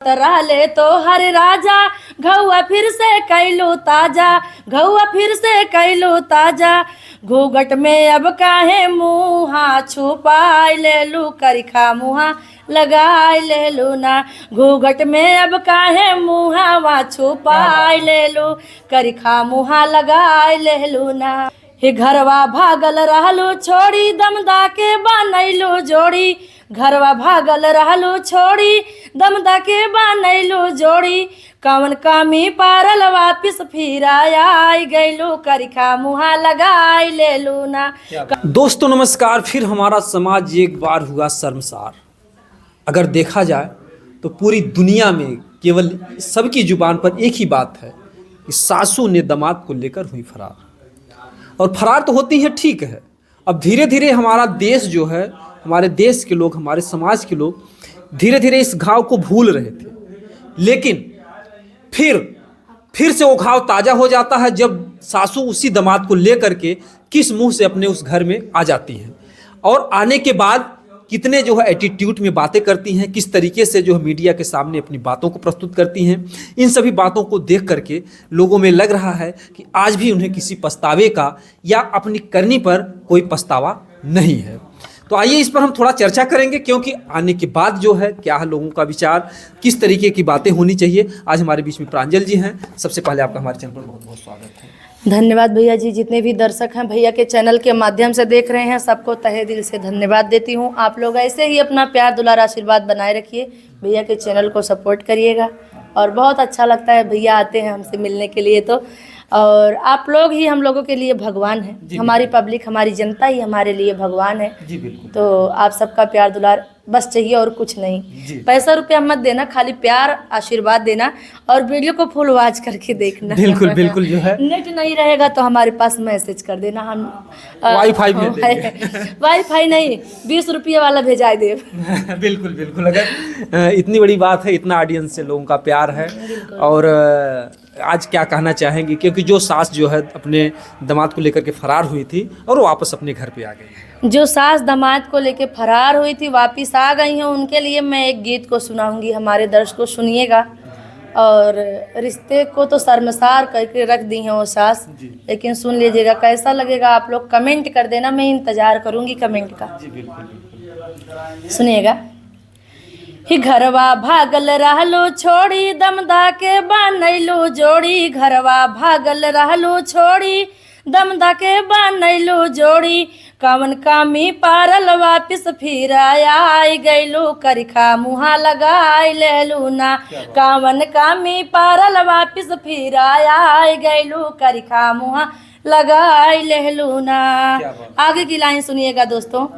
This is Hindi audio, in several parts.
रहले तो हर राजा घौआ फिर से कैलू ताजा, घौआ फिर से कैलू ताजा। घूघट में अब काहे मुहा छुपाई लेलू, करिखा मुहा लगाई लेलू ना। घूघट में अब काहे मुहावा छुपाई लेलू, करिखा मुहा लगाई लेलू ना। हे घरवा भागल रहलू छोड़ी, दमदा के बनैलू जोड़ी। घरवा भागल रहलू छोड़ी, दमदा के बनैलू जोड़ी। कवन कामी पारल वापिस फिर आई गैलू, करिखा मुहा लगाई लेलू ना। दोस्तों नमस्कार। फिर हमारा समाज एक बार हुआ शर्मसार। अगर देखा जाए तो पूरी दुनिया में केवल सबकी जुबान पर एक ही बात है कि सासू ने दामाद को लेकर हुई फरार। और फरार तो होती है, ठीक है। अब धीरे धीरे हमारा देश जो है, हमारे देश के लोग, हमारे समाज के लोग धीरे धीरे इस घाव को भूल रहे थे, लेकिन फिर से वो घाव ताज़ा हो जाता है जब सासू उसी दामाद को लेकर के किस मुंह से अपने उस घर में आ जाती हैं, और आने के बाद कितने जो है एटीट्यूड में बातें करती हैं, किस तरीके से जो है मीडिया के सामने अपनी बातों को प्रस्तुत करती हैं। इन सभी बातों को देख करके लोगों में लग रहा है कि आज भी उन्हें किसी पछतावे का या अपनी करनी पर कोई पछतावा नहीं है। तो आइए इस पर हम थोड़ा चर्चा करेंगे, क्योंकि आने के बाद जो है क्या है लोगों का विचार, किस तरीके की बातें होनी चाहिए। आज हमारे बीच में प्रांजल जी हैं। सबसे पहले आपका हमारे चैनल पर बहुत बहुत स्वागत है। धन्यवाद भैया जी। जितने भी दर्शक हैं भैया के चैनल के माध्यम से देख रहे हैं, सबको तहे दिल से धन्यवाद देती हूं। आप लोग ऐसे ही अपना प्यार दुलार आशीर्वाद बनाए रखिए, भैया के चैनल को सपोर्ट करिएगा। और बहुत अच्छा लगता है भैया आते हैं हमसे मिलने के लिए, तो और आप लोग ही हम लोगों के लिए भगवान हैं। हमारी पब्लिक, हमारी जनता ही हमारे लिए भगवान है जी बिल्कुल। तो आप सबका प्यार दुलार बस चाहिए और कुछ नहीं। पैसा रुपया मत देना, खाली प्यार आशीर्वाद देना और वीडियो को फुल वॉच करके देखना। बिल्कुल बिल्कुल। जो है नेट नहीं रहेगा तो हमारे पास मैसेज कर देना, हम वाईफाई भेज देंगे। वाईफाई नहीं, 20 रुपये वाला भेजा दे। बिल्कुल बिल्कुल। अगर इतनी बड़ी बात है, इतना ऑडियंस से लोगों का प्यार है, और आज क्या कहना चाहेंगे, क्योंकि जो सास जो है अपने दामाद को लेकर के फरार हुई थी और वो वापस अपने घर पे आ गई। जो सास दामाद को लेके फरार हुई थी वापस आ गई हैं, उनके लिए मैं एक गीत को सुनाऊंगी। हमारे दर्शक को सुनिएगा। और रिश्ते को तो शर्मसार करके रख दी हैं वो सास, लेकिन सुन लीजिएगा कैसा लगेगा। आप लोग कमेंट कर देना, मैं इंतजार करूंगी कमेंट का। सुनिएगा। ही घरवा भागल रहलो छोड़ी, दमदा के बनैलो जोड़ी। घरवा भागल रहलो छोड़ी, दमदा के बनैलो जोड़ी। कवन कामी पारल वापिस फिर आई गैलू, करिखा मुहा लगाई लेलू ना। कवन कामी पारल वापिस फिर आई गैलू, करिखा मुहा लगाई लेलू ना। आगे की लाइन सुनिएगा दोस्तों।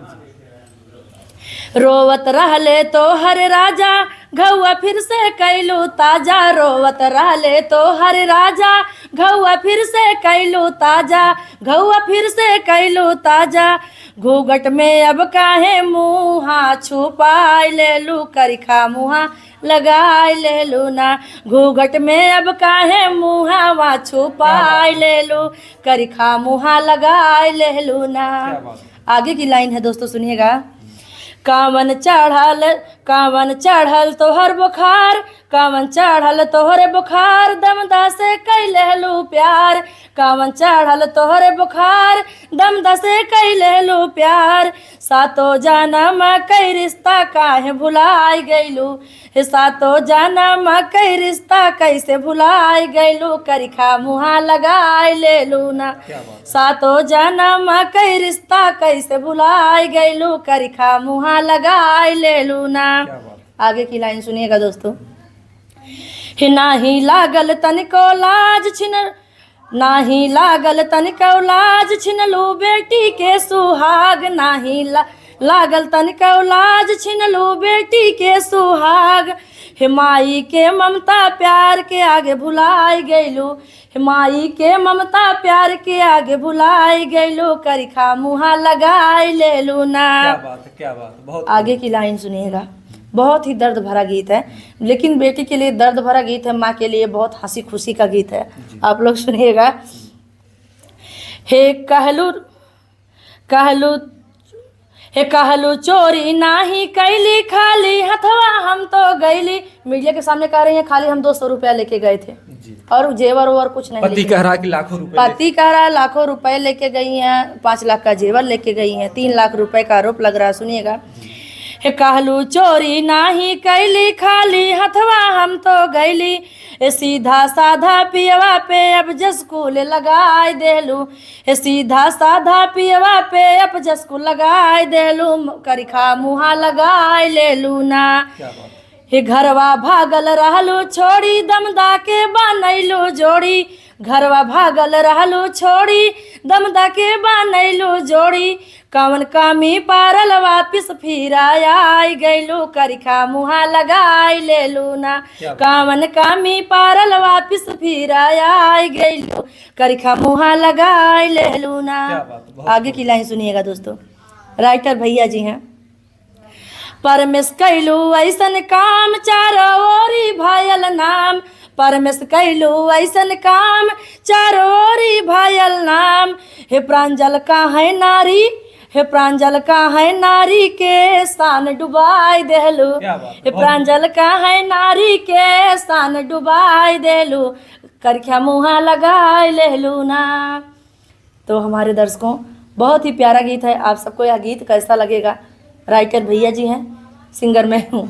रोवत रहले तो हर राजा घौआ फिर से कैलू ताजा। रोवत रहले तो हर राजा घौआ फिर से कैलू ताजा, घौआ फिर से कैलू ताजा। घूघट में अब काहे मुहा छुपाई लेलू, करिखा मुहा लगाई लेलू ना। घूघट में अब काहे मुहावा छुपाई लेलू, करिखा मुहा लगाई लेलू ना। आगे की लाइन है दोस्तों, सुनिएगा। कावन चढ़ल तोहर बुखार, कावन चढ़ल तोहरे बुखार। दमदा से कैलू प्यार, कावन चढ़ल तोहरे बुखार। दमदा से कैलू प्यार। सातो जनम कई रिश्ता काहे भुलाई गैलू, सातो जनम कई रिश्ता कैसे भुलाई गैलू, करिखा मुहा लगाई लेलू ना। सातो जनम कई रिश्ता कैसे भुलाई गैलू, करिखा मुहा लगाई लेलू ना। आगे की लाइन सुनिएगा दोस्तों। हे नाही लागल तनिको लाज छिन, नाही लागल तनिको लाज छिनलू बेटी के सुहाग। नाही लागल तनिको लाज छिनलू बेटी के सुहाग। हे माई के ममता प्यार के आगे भुलाई गैलू, हे माई के ममता प्यार के आगे भुलाई गैलू, करिखा मुहा लगाई लेलू ना। क्या बात है, क्या बात है। बहुत आगे की लाइन सुनिएगा। बहुत ही दर्द भरा गीत है, लेकिन बेटी के लिए दर्द भरा गीत है, माँ के लिए बहुत हंसी खुशी का गीत है। आप लोग सुनिएगा। हे कहलू हे कहलू चोरी नाही कैली खाली हथवा हम तो गईली। मीडिया के सामने कह रही हैं खाली हम 200 रुपया लेके गए थे जी। और जेवर और कुछ नहीं पति लेके कह रहा है कि लाखों रुपए पति कह रहा है लाखों रुपए लेके गई हैं, 5 लाख का जेवर लेके गई हैं, 3 लाख रुपए का आरोप लग रहा है। सुनिएगा, हे कहलू चोरी नाही कैली खाली हथवा हम तो गईली। ए सीधा साधा पियवा पे अब जसकुल लगाए देलू। हे सीधा साधा पियवा पे अब जसकुल लगाए देलू। करिखा मुहा लगाए लेलू ना। क्या बात है। हे घरवा भागल रहलू छोड़ी दमदा के बनैलू जोड़ी। घरवा भागल रहलू छोड़ी दमदा के बनैलू जोड़ी। कवन कामी पारल वापिस फिर आई गैलू। करिखा मुहा लगाई लेलू ना। कवन कामी पारल वापिस फिर आई गैलू। करिखा मुहा लगाई लेलू ना। आगे की लाइन सुनिएगा दोस्तों, राइटर भैया जी हैं। परमेश कैलू ऐसन काम चारो ओरी भयल नाम। परमेश कैलू ऐसन काम चारो ओरी भयल नाम। हे प्रांजल का है नारी, हे प्रांजल का है नारी के शान डुबाई देलू। हे प्रांजल का है नारी के शान डुबाई देलू। करख्या मुहा लगाई लेलू ना। तो हमारे दर्शकों, बहुत ही प्यारा गीत है। आप सबको यह गीत कैसा लगेगा? राइटर भैया जी हैं, सिंगर मैं हूँ।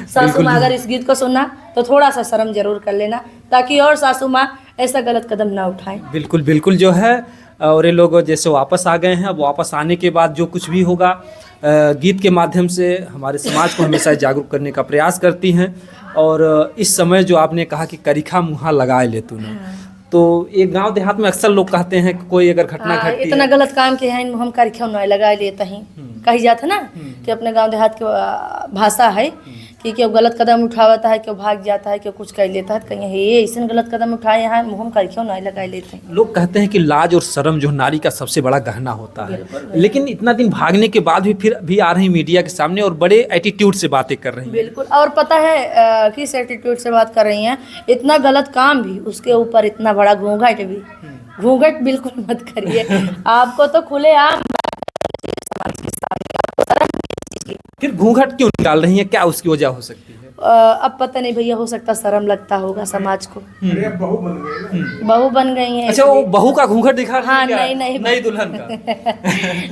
सासू माँ अगर इस गीत को सुनना तो थोड़ा सा शर्म जरूर कर लेना, ताकि और सासू माँ ऐसा गलत कदम ना उठाएं। बिल्कुल बिल्कुल जो है, और ये लोग जैसे वापस आ गए हैं, अब वापस आने के बाद जो कुछ भी होगा गीत के माध्यम से हमारे समाज को हमेशा जागरूक करने का प्रयास करती हैं। और इस समय जो आपने कहा कि करिखा मुहा लगाए ले तूने, तो एक गांव देहात में अक्सर लोग कहते हैं कि कोई अगर घटना घटती है, इतना गलत काम के हैं हम करिखा नहीं लगाए लेते हैं, कही जाता ना कि अपने गांव देहात की भाषा है कि क्यों गलत कदम उठाता है, क्यों भाग जाता है, क्यों कुछ कर लेता है, कहीं ये ऐसे गलत कदम उठाए यहाँ हम करिखा नहीं लगाए लेते हैं। लोग कहते हैं कि लाज और शर्म जो नारी का सबसे बड़ा गहना होता है, लेकिन इतना दिन भागने के बाद भी फिर भी आ रही मीडिया के सामने और बड़े एटीट्यूड से बातें कर रही हैं। बिल्कुल, और पता है किस एटीट्यूड से बात कर रही हैं? इतना गलत काम भी, उसके ऊपर इतना बड़ा घूंघट भी। घूंघट बिल्कुल मत करिए। आपको तो खुले आम फिर घूंघट क्यों निकाल रही हैं? क्या उसकी वजह हो सकती है? अब पता नहीं भैया, हो सकता शर्म लगता होगा समाज को। बहू बन गई हैं। अच्छा, वो बहू का घूंघट दिखा रही हाँ, हैं क्या? नहीं दुल्हन का।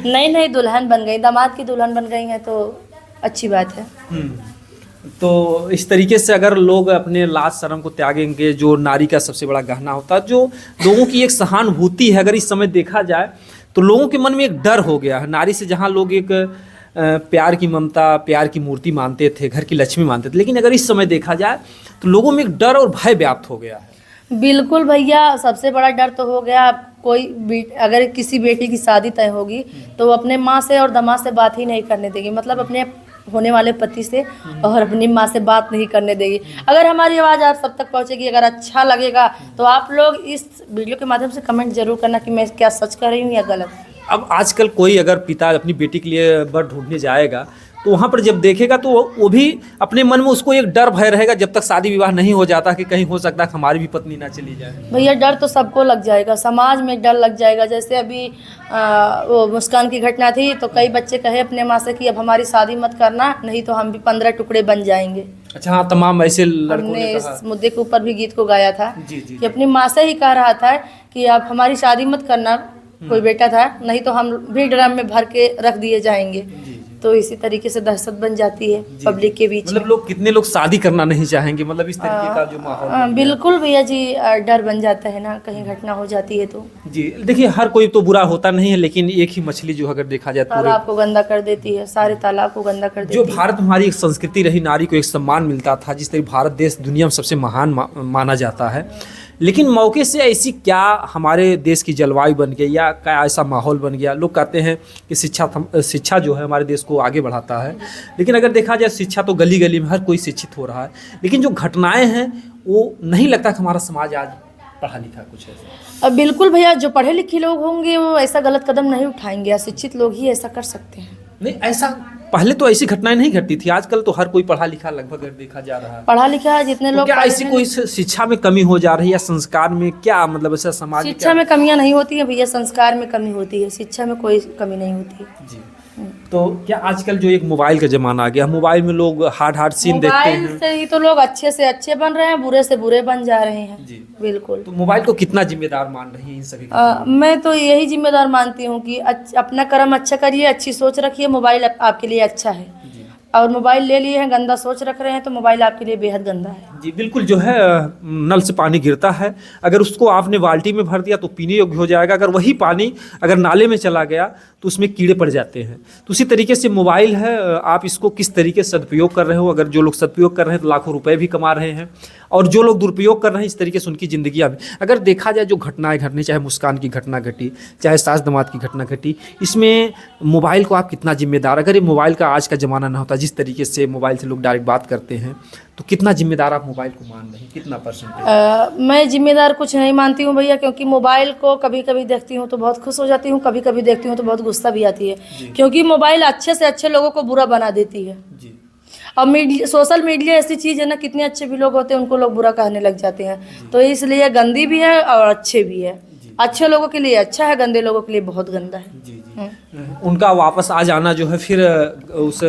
नहीं दुल्हन बन गई, दामाद की दुल्हन बन गई हैं, तो अच्छी बात है। तो इस तरीके से अगर लोग अपने लाज शर्म को त्यागेंगे, जो नारी का सबसे बड़ा गहना होता है, जो लोगों की एक सहानुभूति है, अगर इस समय देखा जाए तो लोगों के मन में एक डर हो गया है। नारी से जहाँ लोग एक प्यार की ममता, प्यार की मूर्ति मानते थे, घर की लक्ष्मी मानते थे, लेकिन अगर इस समय देखा जाए तो लोगों में एक डर और भय व्याप्त हो गया है। बिल्कुल भैया, सबसे बड़ा डर तो हो गया। कोई अगर किसी बेटी की शादी तय होगी तो वो अपने माँ से और दामाद से बात ही नहीं करने देगी, मतलब अपने होने वाले पति से और अपनी माँ से बात नहीं करने देगी। अगर हमारी आवाज़ आप सब तक पहुँचेगी, अगर अच्छा लगेगा तो आप लोग इस वीडियो के माध्यम से कमेंट जरूर करना कि मैं क्या सच कर रही हूँ या गलत। अब आजकल कोई अगर पिता अपनी बेटी के लिए वर ढूंढने जाएगा तो वहाँ पर जब देखेगा तो वो भी अपने मन में उसको एक डर भय रहेगा, जब तक शादी विवाह नहीं हो जाता, कि कहीं हो सकता है हमारी भी पत्नी ना चली जाए। भैया डर तो सबको लग जाएगा, समाज में डर लग जाएगा। जैसे अभी वो मुस्कान की घटना थी तो कई बच्चे कहे अपने माँ से कि अब हमारी शादी मत करना, नहीं तो हम भी 15 टुकड़े बन जाएंगे। अच्छा, हाँ, तमाम ऐसे लड़कों हमने ने इस कहा। मुद्दे के ऊपर भी गीत को गाया था जी। कि अपनी माँ से ही कह रहा था कि आप हमारी शादी मत करना, कोई बेटा था, नहीं तो हम भी ड्रम में भर के रख दिए जाएंगे। तो इसी तरीके से दहशत बन जाती है पब्लिक के बीच। मतलब लोग, कितने लोग शादी करना नहीं चाहेंगे, मतलब इस तरीके का जो माहौल। बिल्कुल भैया जी, डर बन जाता है ना, कहीं घटना हो जाती है तो। जी देखिए, हर कोई तो बुरा होता नहीं है, लेकिन एक ही मछली जो अगर देखा जाए तालाब को गंदा कर देती है, सारे तालाब को गंदा कर देती जो है। भारत हमारी एक संस्कृति रही, नारी को एक सम्मान मिलता था, जिस तरह भारत देश दुनिया में सबसे महान माना जाता है, लेकिन मौके से ऐसी क्या हमारे देश की जलवायु बन गई या क्या ऐसा माहौल बन गया। लोग कहते हैं कि शिक्षा जो है हमारे देश को आगे बढ़ाता है, लेकिन अगर देखा जाए शिक्षा तो गली गली में हर कोई शिक्षित हो रहा है, लेकिन जो घटनाएं हैं वो नहीं लगता कि हमारा समाज आज पढ़ा लिखा कुछ ऐसा। अब बिल्कुल भैया, जो पढ़े लिखे लोग होंगे वो ऐसा गलत कदम नहीं उठाएंगे, शिक्षित लोग ही ऐसा कर सकते हैं। नहीं, ऐसा पहले तो ऐसी घटनाएं नहीं घटती थी, आजकल तो हर कोई पढ़ा लिखा लगभग देखा जा रहा है। पढ़ा लिखा जितने तो लोग, क्या ऐसी कोई शिक्षा में कमी हो जा रही है या संस्कार में, क्या मतलब ऐसा समाज शिक्षा में कमियां नहीं होती है भैया, संस्कार में कमी होती है, शिक्षा में कोई कमी नहीं होती है। जी, तो क्या आजकल जो एक मोबाइल का जमाना आ गया, मोबाइल में लोग हार्ड सीन देखते मोबाइल हैं। से ही तो लोग अच्छे से अच्छे बन रहे हैं, बुरे से बुरे बन जा रहे हैं। जी। बिल्कुल। तो मोबाइल को कितना जिम्मेदार मान रही है इन सभी मैं तो यही जिम्मेदार मानती हूँ कि अपना कर्म अच्छा करिए, अच्छी सोच रखिए, मोबाइल आपके लिए अच्छा है। जी। और मोबाइल ले लिए हैं, गंदा सोच रख रहे हैं, तो मोबाइल आपके लिए बेहद गंदा है। जी बिल्कुल, जो है नल से पानी गिरता है, अगर उसको आपने बाल्टी में भर दिया तो पीने योग्य हो जाएगा, अगर वही पानी अगर नाले में चला गया तो उसमें कीड़े पड़ जाते हैं। तो उसी तरीके से मोबाइल है, आप इसको किस तरीके से सदुपयोग कर रहे हो। अगर जो लोग सदुपयोग कर रहे हैं तो लाखों रुपए भी कमा रहे हैं, और जो लोग दुरुपयोग कर रहे हैं इस तरीके से उनकी ज़िंदगी भी। अगर देखा जाए जो घटनाएं घटनी, चाहे मुस्कान की घटना घटी, चाहे सास दमाद की घटना घटी, इसमें मोबाइल को आप कितना जिम्मेदार, अगर ये मोबाइल का आज का ज़माना ना होता, जिस तरीके से मोबाइल से लोग डायरेक्ट बात करते हैं, तो कितना जिम्मेदार आप मोबाइल को मान रहे हैं, कितना परसेंटेज? मैं जिम्मेदार कुछ नहीं मानती हूँ भैया, क्योंकि मोबाइल को कभी कभी देखती हूँ तो बहुत खुश हो जाती हूँ, कभी कभी देखती हूँ तो बहुत गुस्सा भी आती है, क्योंकि मोबाइल अच्छे से अच्छे लोगों को बुरा बना देती है। जी। और सोशल मीडिया ऐसी चीज़ है ना, कितने अच्छे भी लोग होते हैं उनको लोग बुरा कहने लग जाते हैं, तो इसलिए गंदी भी है और अच्छे भी है। अच्छे लोगों के लिए अच्छा है, गंदे लोगों के लिए बहुत गंदा है। जी जी। उनका वापस आ जाना जो है फिर उस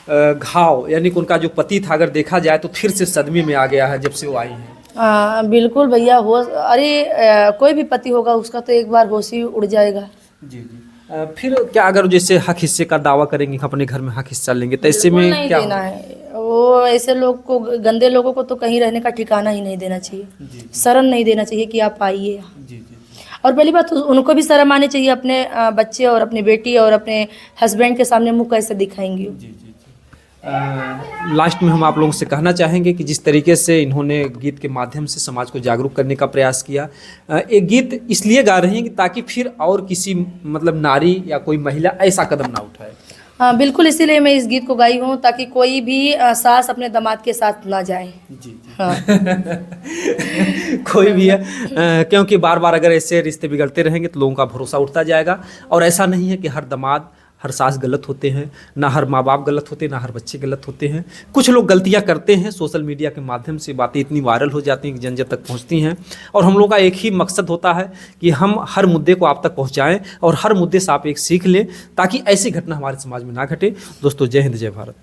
घाव, यानी कि उनका जो पति था, अगर देखा जाए तो फिर से सदमे में आ गया है जब से वो आई हैं। बिल्कुल भैया, हो अरे कोई भी पति होगा उसका तो एक बार होश ही उड़ जाएगा। जी जी। फिर क्या अगर जैसे हक हिस्से का दावा करेंगे कि अपने घर में हक हिस्सा लेंगे, तो ऐसे में नहीं क्या देना है। वो ऐसे लोग को, गंदे लोगों को तो कहीं रहने का ठिकाना ही नहीं देना चाहिए, शरण नहीं देना चाहिए कि आप आइए। जी जी। और पहली बात उनको भी शर्म आनी चाहिए, अपने बच्चे और अपनी बेटी और अपने हस्बैंड के सामने मुंह कैसे दिखाएंगे। जी जी। लास्ट में हम आप लोगों से कहना चाहेंगे कि जिस तरीके से इन्होंने गीत के माध्यम से समाज को जागरूक करने का प्रयास किया, एक गीत इसलिए गा रही हैं कि ताकि फिर और किसी मतलब नारी या कोई महिला ऐसा कदम ना उठाए। हाँ बिल्कुल, इसीलिए मैं इस गीत को गाई हूँ, ताकि कोई भी सास अपने दामाद के साथ ना जाए। जी जी। हाँ। कोई भी है, क्योंकि बार बार अगर ऐसे रिश्ते बिगड़ते रहेंगे तो लोगों का भरोसा उठता जाएगा। और ऐसा नहीं है कि हर दामाद हर सास गलत होते हैं, ना हर माँ बाप गलत होते हैं, ना हर बच्चे गलत होते हैं। कुछ लोग गलतियाँ करते हैं, सोशल मीडिया के माध्यम से बातें इतनी वायरल हो जाती हैं कि जन जन तक पहुँचती हैं, और हम लोगों का एक ही मकसद होता है कि हम हर मुद्दे को आप तक पहुँचाएँ और हर मुद्दे से आप एक सीख लें, ताकि ऐसी घटना हमारे समाज में ना घटे। दोस्तों, जय हिंद, जय भारत।